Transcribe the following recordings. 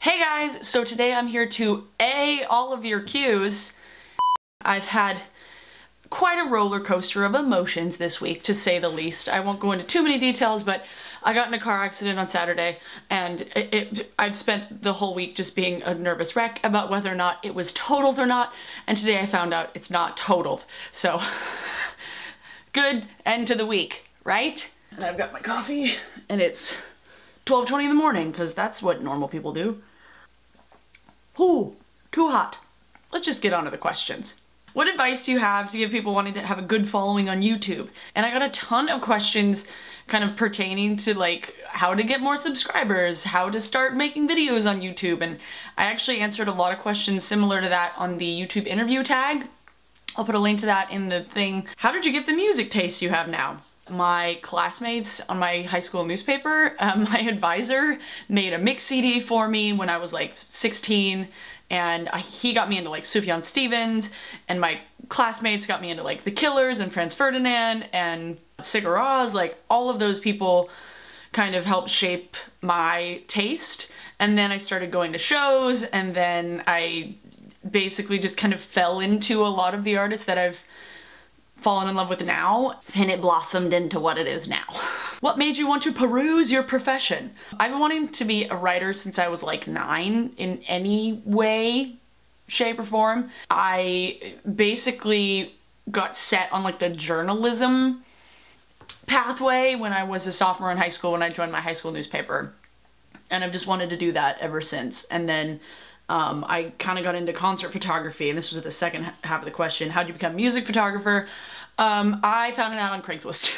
Hey guys, so today I'm here to A, all of your cues. I've had quite a roller coaster of emotions this week, to say the least. I won't go into too many details, but I got in a car accident on Saturday, and I've spent the whole week just being a nervous wreck about whether or not it was totaled or not, and today I found out it's not totaled. So, good end to the week, right? And I've got my coffee, and it's 12:20 in the morning, because that's what normal people do. Ooh, too hot. Let's just get on to the questions. What advice do you have to give people wanting to have a good following on YouTube? And I got a ton of questions kind of pertaining to like how to get more subscribers, how to start making videos on YouTube, and I actually answered a lot of questions similar to that on the YouTube interview tag. I'll put a link to that in the thing. How did you get the music taste you have now? My classmates on my high school newspaper, my advisor made a mix CD for me when I was like 16, and he got me into like Sufjan Stevens, and my classmates got me into like The Killers and Franz Ferdinand and Sigur Rós. Like all of those people kind of helped shape my taste, and then I started going to shows, and then I basically just kind of fell into a lot of the artists that I've fallen in love with now, and it blossomed into what it is now. What made you want to peruse your profession? I've been wanting to be a writer since I was like 9 in any way, shape, or form. I basically got set on like the journalism pathway when I was a sophomore in high school when I joined my high school newspaper, and I've just wanted to do that ever since. And then I kind of got into concert photography, and this was at the second half of the question. How do you become a music photographer? I found it out on Craigslist.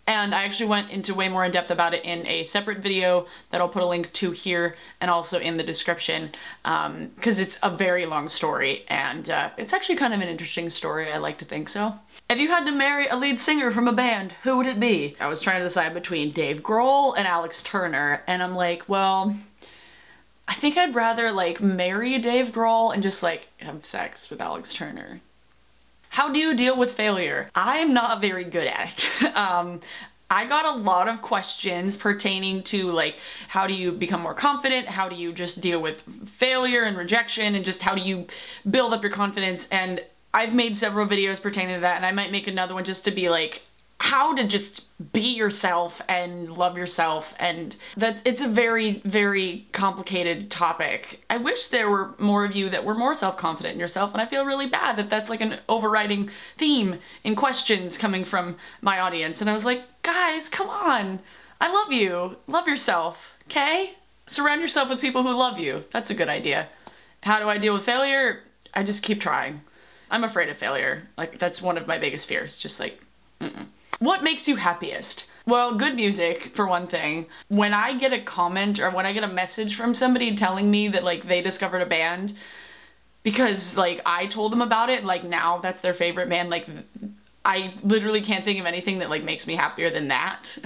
And I actually went into way more in depth about it in a separate video that I'll put a link to here and also in the description, because it's a very long story, and it's actually kind of an interesting story. I like to think so. If you had to marry a lead singer from a band, who would it be? I was trying to decide between Dave Grohl and Alex Turner, and I'm like, well, I think I'd rather like marry Dave Grohl and just like have sex with Alex Turner. How do you deal with failure? I'm not very good at it. I got a lot of questions pertaining to like, how do you become more confident? How do you just deal with failure and rejection, and just how do you build up your confidence? And I've made several videos pertaining to that, and I might make another one just to be like, how to just be yourself and love yourself. And it's a very, very complicated topic. I wish there were more of you that were more self-confident in yourself, and I feel really bad that that's like an overriding theme in questions coming from my audience. And I was like, guys, come on. I love you. Love yourself, okay? Surround yourself with people who love you. That's a good idea. How do I deal with failure? I just keep trying. I'm afraid of failure. Like, that's one of my biggest fears. Just like, What makes you happiest? Well, good music, for one thing. When I get a comment or when I get a message from somebody telling me that like they discovered a band because like I told them about it, like now that's their favorite band, like I literally can't think of anything that like makes me happier than that.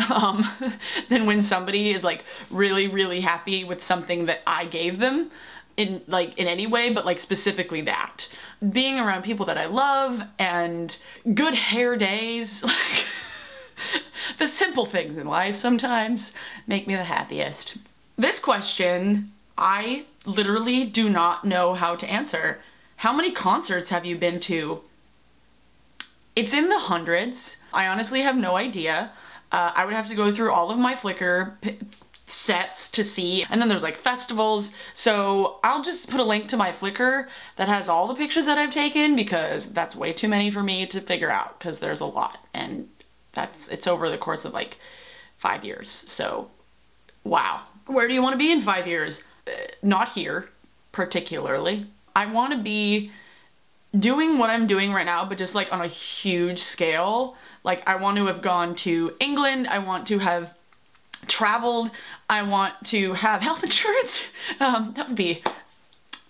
Than when somebody is like really, really happy with something that I gave them in any way, but like specifically that. Being around people that I love and good hair days, like the simple things in life sometimes make me the happiest. This question, I literally do not know how to answer. How many concerts have you been to? It's in the hundreds. I honestly have no idea. I would have to go through all of my Flickr sets to see, and then there's like festivals, so I'll just put a link to my Flickr that has all the pictures that I've taken, because that's way too many for me to figure out, because there's a lot, and it's over the course of like 5 years. So wow. Where do you want to be in 5 years? Not here particularly. I want to be doing what I'm doing right now, but just like on a huge scale. Like I want to have gone to England, I want to have traveled, I want to have health insurance. That would be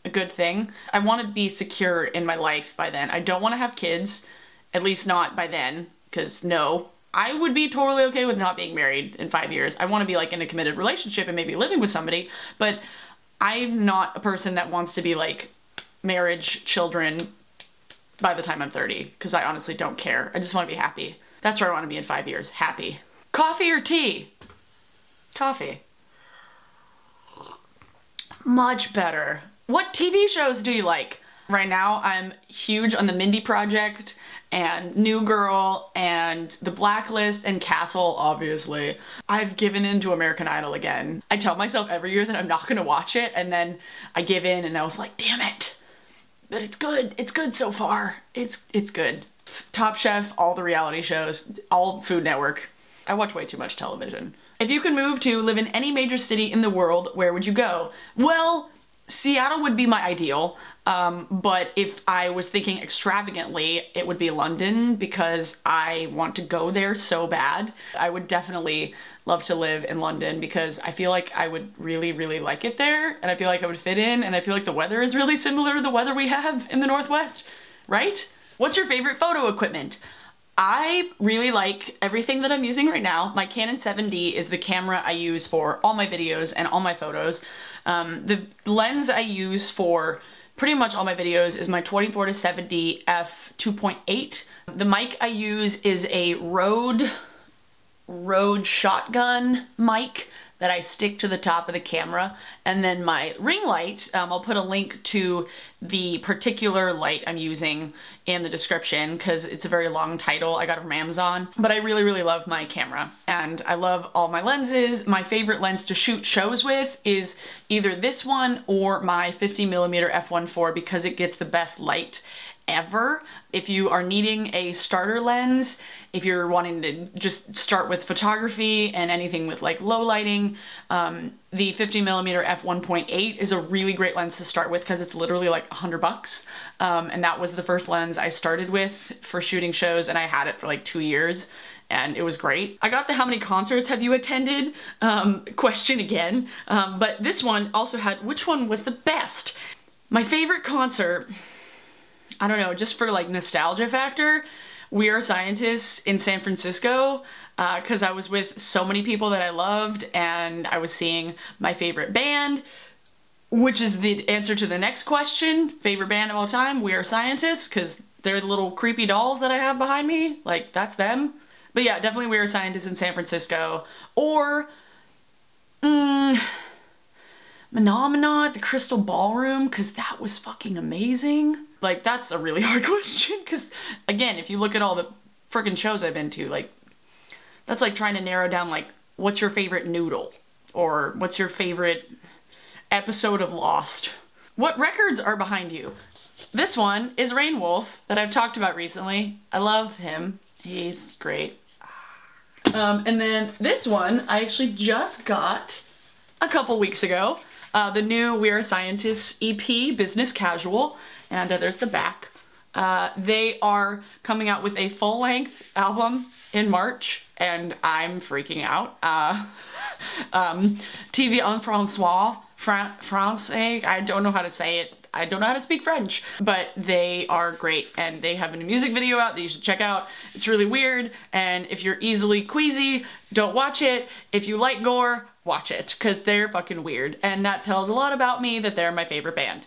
a good thing. I want to be secure in my life by then. I don't want to have kids, at least not by then, because no. I would be totally okay with not being married in 5 years. I want to be like in a committed relationship and maybe living with somebody, but I'm not a person that wants to be like marriage, children by the time I'm 30, because I honestly don't care. I just want to be happy. That's where I want to be in 5 years, happy. Coffee or tea? Coffee. Much better. What TV shows do you like? Right now, I'm huge on The Mindy Project and New Girl and The Blacklist and Castle, obviously. I've given in to American Idol again. I tell myself every year that I'm not gonna watch it, and then I give in and I was like, damn it. But it's good. It's good so far. It's good. Top Chef, all the reality shows, all Food Network. I watch way too much television. If you could move to live in any major city in the world, where would you go? Well, Seattle would be my ideal, but if I was thinking extravagantly, it would be London because I want to go there so bad. I would definitely love to live in London because I feel like I would really, really like it there, and I feel like I would fit in, and I feel like the weather is really similar to the weather we have in the Northwest, right? What's your favorite photo equipment? I really like everything that I'm using right now. My Canon 7D is the camera I use for all my videos and all my photos. The lens I use for pretty much all my videos is my 24-70 f2.8. The mic I use is a Rode shotgun mic that I stick to the top of the camera, and then my ring light, I'll put a link to the particular light I'm using in the description because it's a very long title. I got it from Amazon, but I really, really love my camera and I love all my lenses. My favorite lens to shoot shows with is either this one or my 50mm f1.4 because it gets the best light ever. If you are needing a starter lens, if you're wanting to just start with photography and anything with like low lighting, the 50mm f1.8 is a really great lens to start with because it's literally like $100. And that was the first lens I started with for shooting shows, and I had it for like 2 years and it was great. I got the how many concerts have you attended question again, but this one also had which one was the best. My favorite concert, I don't know, just for like nostalgia factor, We Are Scientists in San Francisco, because I was with so many people that I loved and I was seeing my favorite band, which is the answer to the next question. Favorite band of all time, We Are Scientists, because they're the little creepy dolls that I have behind me. Like, that's them. But yeah, definitely We Are Scientists in San Francisco. Or, Phenomena at the Crystal Ballroom, because that was fucking amazing. Like, that's a really hard question, because, again, if you look at all the freaking shows I've been to, like, that's like trying to narrow down, like, what's your favorite noodle? Or what's your favorite episode of Lost? What records are behind you? This one is Rain Wolf, that I've talked about recently. I love him. He's great. And then this one, I actually just got a couple weeks ago. The new We Are Scientists EP, Business Casual, and there's the back. They are coming out with a full-length album in March, and I'm freaking out. TV en François, Francais, I don't know how to say it. I don't know how to speak French, but they are great, and they have a new music video out that you should check out. It's really weird, and if you're easily queasy, don't watch it. If you like gore, watch it, because they're fucking weird, and that tells a lot about me that they're my favorite band.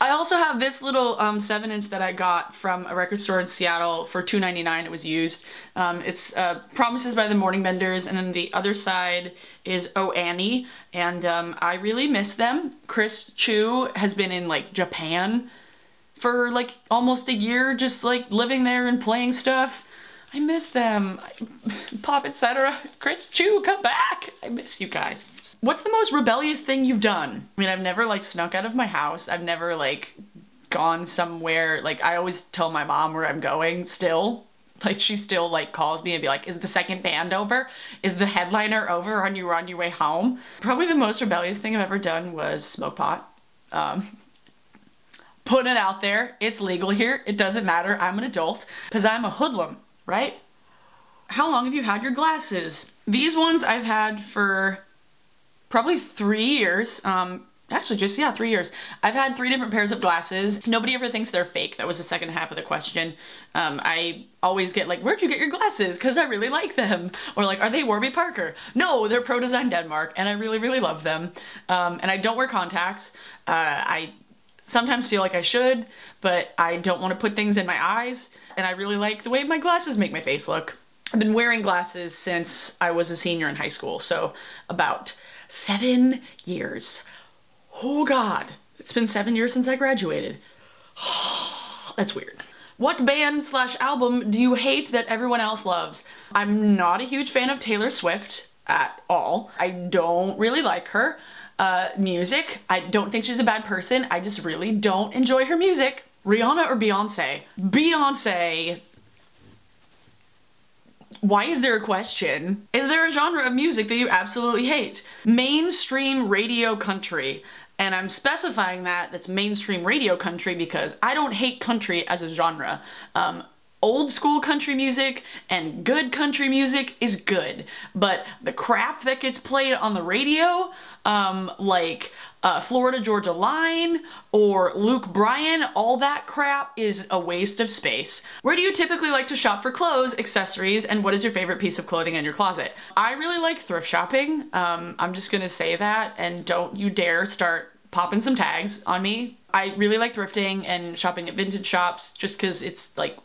I also have this little 7-inch that I got from a record store in Seattle for $2.99. It was used. It's Promises by the Morning Benders, and then the other side is Oh Annie, and I really miss them. Kris Chu has been in like Japan for like almost a year, just like living there and playing stuff. I miss them. Pop, etc. Kris Chu, come back. I miss you guys. What's the most rebellious thing you've done? I mean, I've never like snuck out of my house. I've never like gone somewhere. Like, I always tell my mom where I'm going still. Like, she still like calls me and be like, is the second band over? Is the headliner over? Are you on your way home? Probably the most rebellious thing I've ever done was smoke pot. Put it out there. It's legal here. It doesn't matter. I'm an adult because I'm a hoodlum. Right? How long have you had your glasses? These ones I've had for probably 3 years. Actually just, yeah, 3 years. I've had 3 different pairs of glasses. Nobody ever thinks they're fake. That was the second half of the question. I always get like, where'd you get your glasses? Because I really like them. Or like, are they Warby Parker? No, they're Pro Design Denmark, and I really, really love them. And I don't wear contacts. I sometimes feel like I should, but I don't want to put things in my eyes, and I really like the way my glasses make my face look. I've been wearing glasses since I was a senior in high school, so about 7 years. Oh God, it's been 7 years since I graduated. That's weird. What band slash album do you hate that everyone else loves? I'm not a huge fan of Taylor Swift at all. I don't really like her music. I don't think she's a bad person. I just really don't enjoy her music. Rihanna or Beyonce? Beyonce. Why is there a question? Is there a genre of music that you absolutely hate? Mainstream radio country. And I'm specifying that that's mainstream radio country because I don't hate country as a genre. Old school country music and good country music is good, but the crap that gets played on the radio, like Florida Georgia Line or Luke Bryan, all that crap is a waste of space. Where do you typically like to shop for clothes, accessories, and what is your favorite piece of clothing in your closet? I really like thrift shopping. I'm just gonna say that, and don't you dare start popping some tags on me. I really like thrifting and shopping at vintage shops just because it's like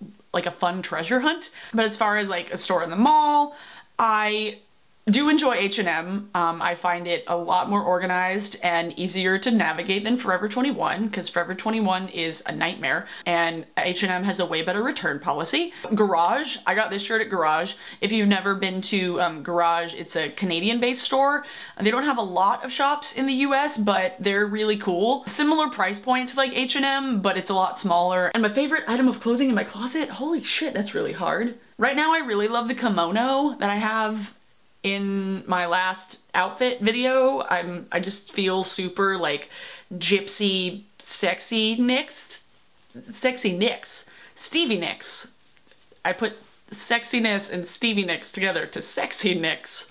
a fun treasure hunt. But as far as like a store in the mall, I do enjoy H&M. I find it a lot more organized and easier to navigate than Forever 21 because Forever 21 is a nightmare and H&M has a way better return policy. Garage, I got this shirt at Garage. If you've never been to Garage, it's a Canadian-based store. They don't have a lot of shops in the US, but they're really cool. Similar price point to like H&M, but it's a lot smaller. And my favorite item of clothing in my closet, holy shit, that's really hard. Right now I really love the kimono that I have in my last outfit video. I just feel super like gypsy, sexy Nicks. Stevie Nicks. I put sexiness and Stevie Nicks together to sexy Nicks.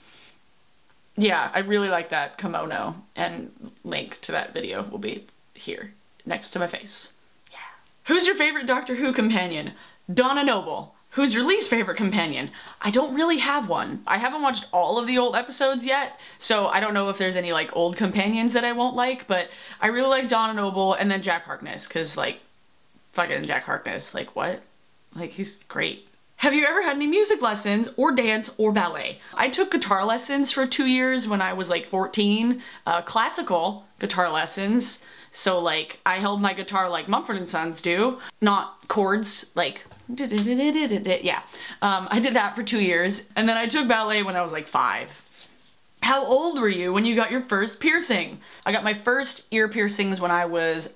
Yeah, I really like that kimono, and link to that video will be here next to my face. Yeah. Who's your favorite Doctor Who companion? Donna Noble. Who's your least favorite companion? I don't really have one. I haven't watched all of the old episodes yet, so I don't know if there's any like old companions that I won't like, but I really like Donna Noble and then Jack Harkness, cause like, fucking Jack Harkness, like what? Like he's great. Have you ever had any music lessons or dance or ballet? I took guitar lessons for 2 years when I was like 14, classical guitar lessons. So like I held my guitar like Mumford & Sons do, not chords, like yeah. I did that for 2 years, and then I took ballet when I was like 5. How old were you when you got your first piercing? I got my first ear piercings when I was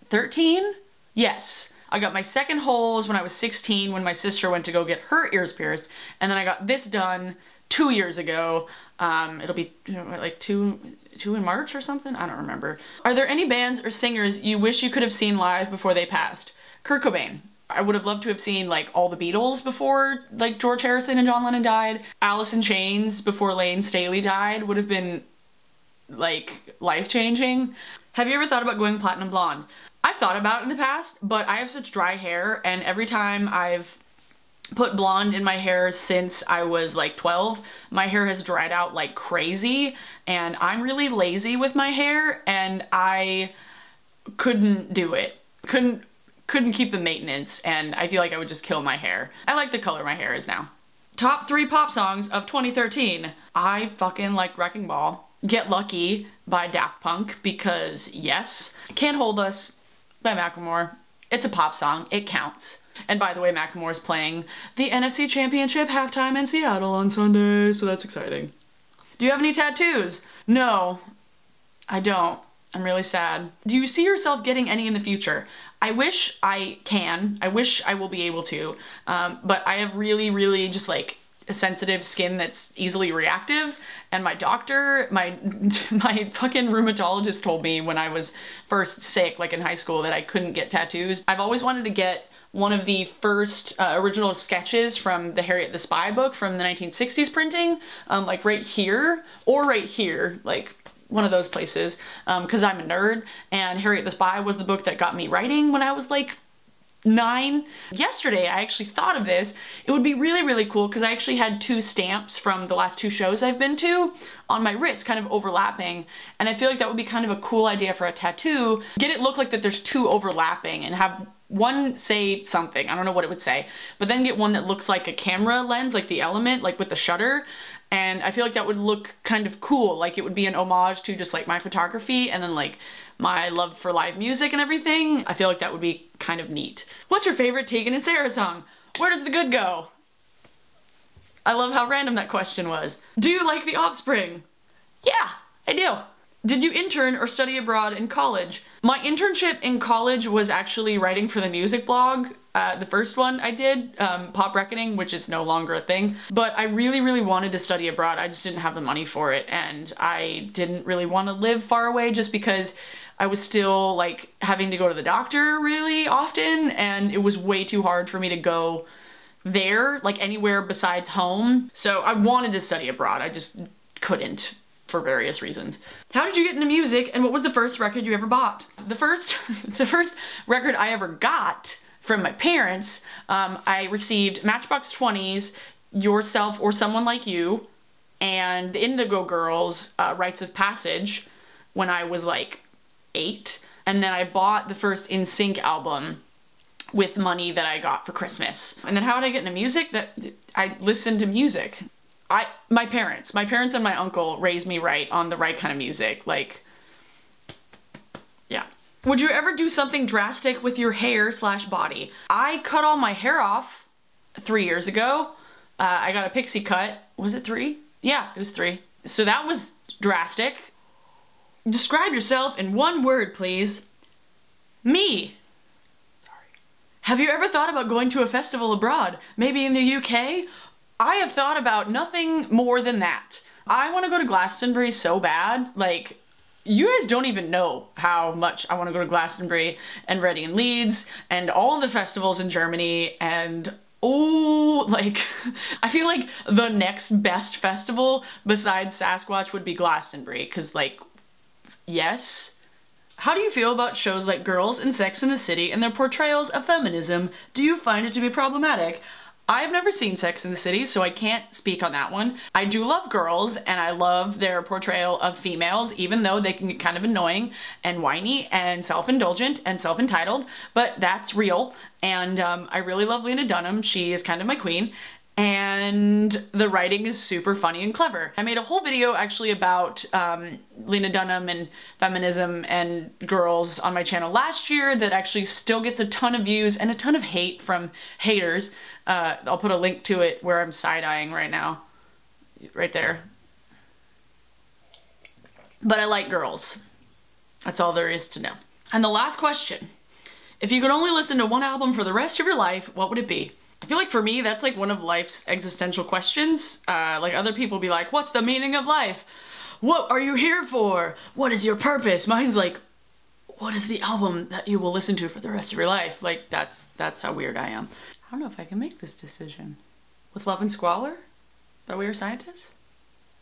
13? Yes. I got my second holes when I was 16 when my sister went to go get her ears pierced, and then I got this done 2 years ago. It'll be like two in March or something? I don't remember. Are there any bands or singers you wish you could have seen live before they passed? Kurt Cobain. I would have loved to have seen like all the Beatles before like George Harrison and John Lennon died. Alice in Chains before Lane Staley died would have been like life-changing. Have you ever thought about going platinum blonde? I've thought about it in the past, but I have such dry hair, and every time I've put blonde in my hair since I was like 12, my hair has dried out like crazy, and I'm really lazy with my hair, and I couldn't do it. Couldn't keep the maintenance, and I feel like I would just kill my hair. I like the color my hair is now. Top 3 pop songs of 2013. I fucking like Wrecking Ball. Get Lucky by Daft Punk, because yes. Can't Hold Us by Macklemore. It's a pop song, it counts. And by the way, Macklemore's playing the NFC Championship halftime in Seattle on Sunday, so that's exciting. Do you have any tattoos? No, I don't. I'm really sad. Do you see yourself getting any in the future? I wish I can. I wish I will be able to. But I have really just like a sensitive skin that's easily reactive. And my doctor, my fucking rheumatologist told me when I was first sick, like in high school, that I couldn't get tattoos. I've always wanted to get one of the first original sketches from the Harriet the Spy book from the 1960s printing, like right here or right here, like one of those places, because I'm a nerd, and Harriet the Spy was the book that got me writing when I was like 9. Yesterday I actually thought of this. It would be really cool because I actually had 2 stamps from the last 2 shows I've been to on my wrist, kind of overlapping, and I feel like that would be kind of a cool idea for a tattoo. Get it look like that there's 2 overlapping and have one say something, I don't know what it would say, but then get one that looks like a camera lens, like the Element, like with the shutter. And I feel like that would look kind of cool. Like it would be an homage to just like my photography and then like my love for live music and everything. I feel like that would be kind of neat. What's your favorite Tegan and Sara song? Where does the good go? I love how random that question was. Do you like The Offspring? Yeah, I do. Did you intern or study abroad in college? My internship in college was actually writing for the music blog. The first one I did, Pop Reckoning, which is no longer a thing. But I really, really wanted to study abroad. I just didn't have the money for it, and I didn't really want to live far away just because I was still like having to go to the doctor really often, and it was way too hard for me to go there, like anywhere besides home. So I wanted to study abroad. I just couldn't, for various reasons. How did you get into music, and what was the first record you ever bought? The first record I ever got from my parents, I received Matchbox 20's Yourself or Someone Like You and the Indigo Girls' Rites of Passage when I was like 8. And then I bought the first NSYNC album with money that I got for Christmas. And then how did I get into music? I listened to music. My parents and my uncle raised me right on the right kind of music, like, yeah. Would you ever do something drastic with your hair / body? I cut all my hair off 3 years ago. I got a pixie cut. Was it 3? Yeah, it was 3. So that was drastic. Describe yourself in one word, please. Me. Sorry. Have you ever thought about going to a festival abroad? Maybe in the UK? I have thought about nothing more than that. I want to go to Glastonbury so bad. Like, you guys don't even know how much I want to go to Glastonbury and Reading and Leeds and all the festivals in Germany, and oh, like, I feel like the next best festival besides Sasquatch would be Glastonbury, because like, yes. How do you feel about shows like Girls and Sex and the City and their portrayals of feminism? Do you find it to be problematic? I've never seen Sex and the City, so I can't speak on that one. I do love Girls, and I love their portrayal of females, even though they can get kind of annoying and whiny and self-indulgent and self-entitled, but that's real. And I really love Lena Dunham. She is kind of my queen. And the writing is super funny and clever. I made a whole video actually about Lena Dunham and feminism and girls on my channel last year that actually still gets a ton of views and a ton of hate from haters. I'll put a link to it where I'm side-eyeing right now. Right there. But I like girls. That's all there is to know. And the last question. If you could only listen to one album for the rest of your life, what would it be? I feel like for me, that's like one of life's existential questions. Like other people be like, what's the meaning of life? What are you here for? What is your purpose? Mine's like, what is the album that you will listen to for the rest of your life? Like that's how weird I am. I don't know if I can make this decision. With Love and Squalor? Are we scientists?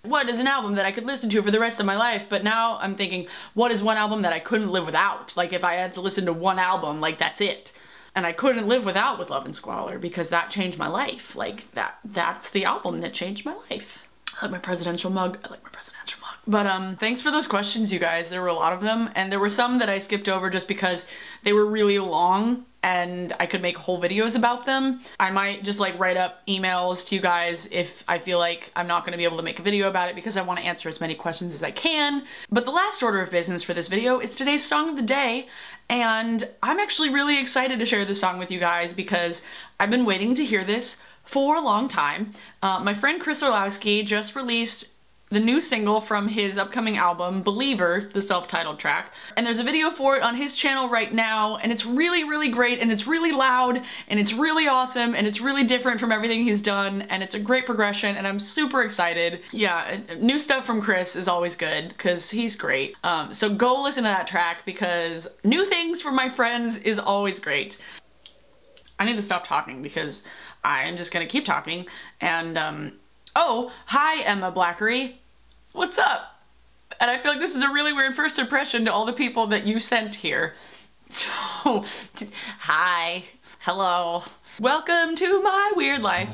What is an album that I could listen to for the rest of my life? But now I'm thinking, what is one album that I couldn't live without? Like if I had to listen to one album, like that's it. And I couldn't live without With Love and Squalor because that changed my life. Like that's the album that changed my life. I like my presidential mug. I like my presidential mug. But thanks for those questions, you guys. There were a lot of them, and there were some that I skipped over just because they were really long and I could make whole videos about them. I might just like write up emails to you guys if I feel like I'm not gonna be able to make a video about it because I want to answer as many questions as I can. But the last order of business for this video is today's song of the day, and I'm actually really excited to share this song with you guys because I've been waiting to hear this for a long time. My friend Kris Orlowski just released the new single from his upcoming album, Believer, the self-titled track. And there's a video for it on his channel right now, and it's really, really great, and it's really loud, and it's really awesome, and it's really different from everything he's done, and it's a great progression, and I'm super excited. Yeah, new stuff from Kris is always good, because he's great. So go listen to that track, because new things from my friends is always great. I need to stop talking, because I'm just gonna keep talking, and oh, hi Emma Blackery. What's up? And I feel like this is a really weird first impression to all the people that you sent here. So, hi, hello. Welcome to my weird life.